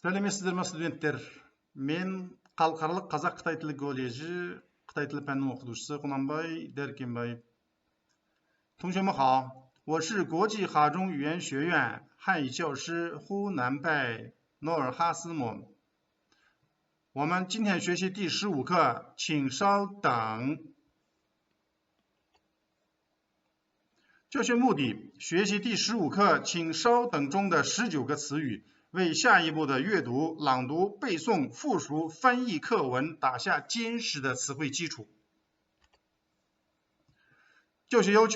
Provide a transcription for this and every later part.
сәлеметсіздер ме студенттер? Мен Халықаралық қазақ-қытай тілі колледжі қытай тілі пәнінің оқытушысы Құнанбай Дәркембаев. 同学们好，我是国际哈中语言学院汉语教师呼南拜诺尔哈斯姆。我们今天学习第15课，请稍等。教学目的：学习第15课，请稍等中的19个词语。为下一步的阅读、朗读、背诵、复述、翻译课文打下坚实的词汇基础。教学要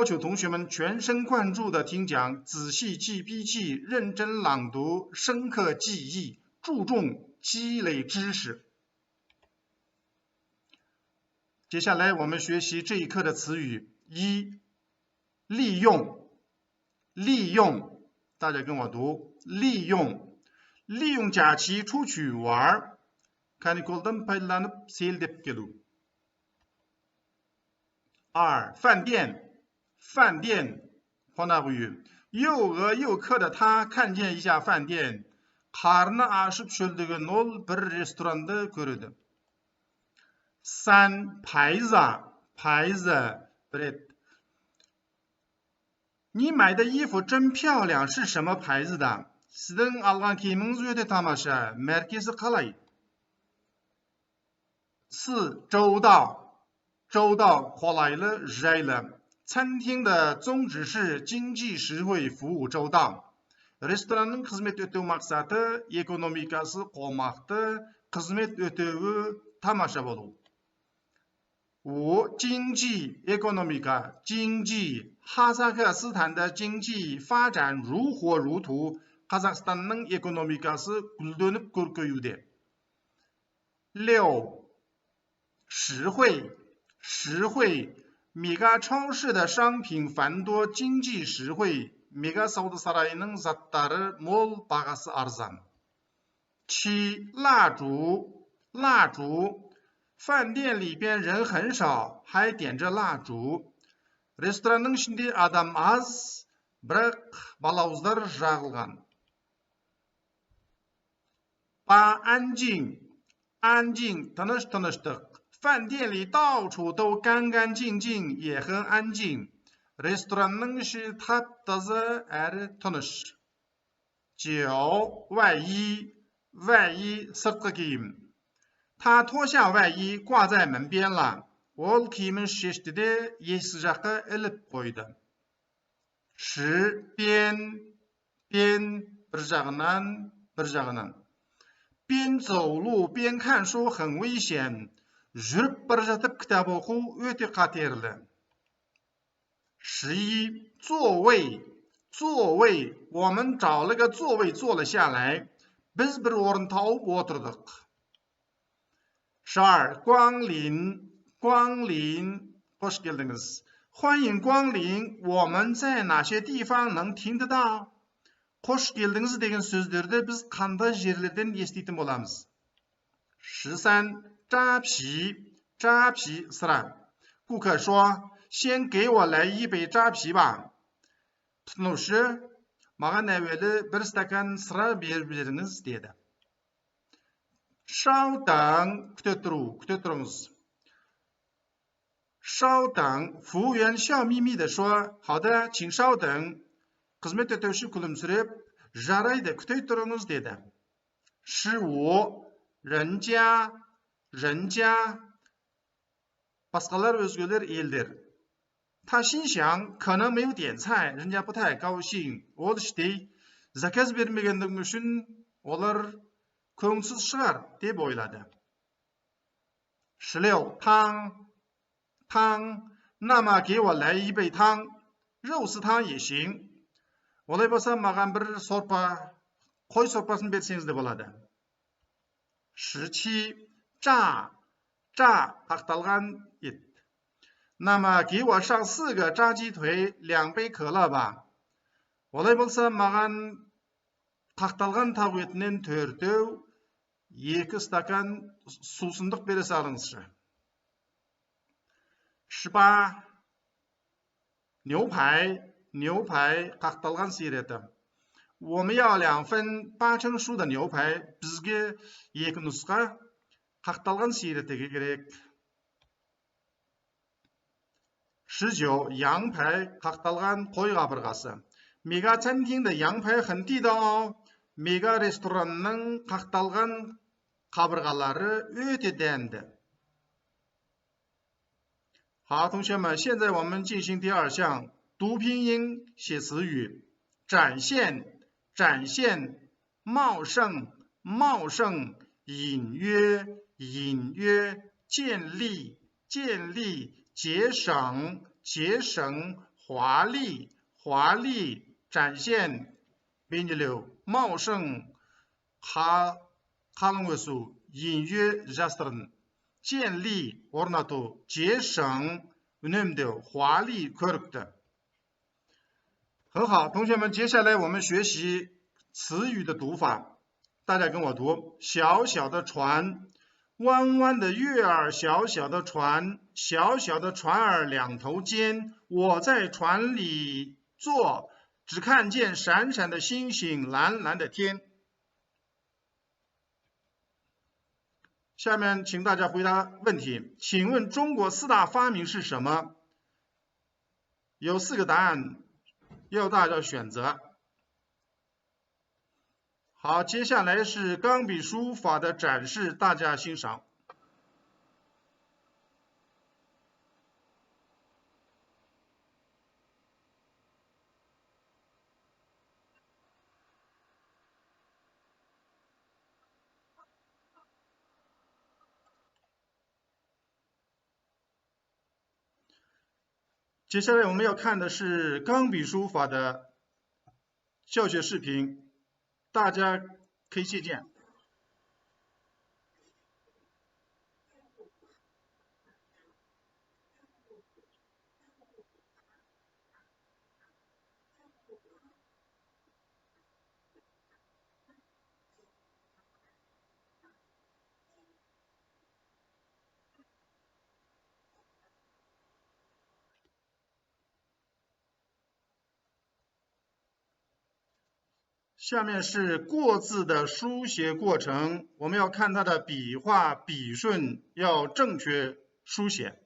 求同学们全神贯注地听讲，仔细记笔记，认真朗读，深刻记忆，注重积累知识。接下来我们学习这一课的词语：一、利用，大家跟我读。利用假期出去玩。Kanikoldan paylanıp seydep gelu。二、饭店 қонақ үйі。又饿又渴的他看见一家饭店。Қарны ашып шөлдеген ол бір ресторанды көреді。三、牌子 bread。你买的衣服真漂亮，是什么牌子的？Сіздің алған киіміңіз өте тамаша, маркасы қалай? 四、周到 қолайлы, жайлы。餐厅的宗旨是经济实惠，服务周到。Ресторанның қызмет өтеу мақсаты экономикасы қомақты, қызмет өтеуі тамаша болу。五、经济 экономика 经济，哈萨克斯坦的经济发展如火如荼。Қазақстанның экономикасы гүлденіп көркеюде。六、实惠 мега超市的商品繁多，经济实惠。мега сауда сарайының заттары мол, бағасы арзан。七、蜡烛饭店里边人很少，还点着蜡烛。Ресторанның ішінде адам аз, бірақ балауыздар жағылған。八、安静 тыныштық。饭店里到处都干干净净，也很安静。Ресторанның іші тап-таза әрі тыныш。九、外衣 сыртқы киім。他脱下外衣挂在门边了。ол киімін шешті де есік жаққа іліп қойды。十、边 бір жағынан。边走路边看书很危险。жүріп бара жатып кітап оқу өте қатерлі。十一、座位我们找了个座位坐了下来。біз бір орын тауып отырдық。十二、光临 қош келдіңіз。欢迎光临，我们在哪些地方能听得到？қош келдіңіз деген сөздерді біз қандай жерлерден еститін боламыз? 13、扎啤 сыра。顾客说，先给我来一杯扎啤吧。тұтынушы, маған әуелі бір стакан сыра беріп жіберіңіз деді。稍等 күте тұрыңыз。稍等，服务员笑眯眯地说，好的，请稍等。қызмет өтеуші күлімсіреп, жарайды, күте тұрыңыз деді。十五、人家 басқалар өзгелер елдер。他心想，可能没有点菜，人家不太高兴。ол іштей, заказ бермегендігім үшін олар көңілсіз шығар деп ойлады。十六、汤，那么给我来一杯汤，肉丝汤也行。олай болса маған бір сорпа, қой сорпасын берсеңіз де болады。十七、炸 қақталған ет。那么给我上4个炸鸡腿，2杯可乐吧。олай болса маған қақталған тау етінен 4, 2 стакан сусындық бере салыңызшы。十八、牛排 қақталған сиыр еті。我们要2份8成熟的牛排，bizga 2 nusxa qaqtalgan siretigi kerak. 19. 羊排 qaqtalgan qo'y qabirg'asi. Mega 餐厅的羊排很地道哦。Mega restoranning qaqtalgan qabirg'alari o'ta dandi. 好，同学们，现在我们进行第2项，读拼音写词语。展现，展现，茂盛，茂盛，隐约，隐约，建立，建立，节省，节省，华丽，华丽，展现，26，茂盛，қалың өсу，隐约жасырын，建立орнату，节省үнемдеу，华丽көрікті。很好，同学们，接下来我们学习词语的读法，大家跟我读：小小的船，弯弯的月儿，小小的船，小小的船儿两头尖，我在船里坐，只看见闪闪的星星，蓝蓝的天。下面请大家回答问题，请问中国4大发明是什么？有4个答案，要大家选择。好，接下来是钢笔书法的展示，大家欣赏。接下来我们要看的是钢笔书法的教学视频，大家可以借鉴。下面是过字的书写过程，我们要看它的笔画笔顺，要正确书写。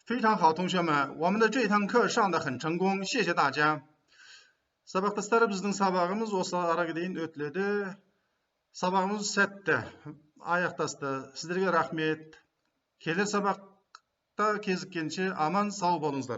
非常好，同学们，我们的这堂课上得很成功，谢谢大家。Сабақтастар, біздің сабағымыз осы араға дейін өтіледі. Сабағымыз сәтті аяқтасты. Сіздерге рахмет. Келесі сабақта кезіккенше аман сау болыңыздар.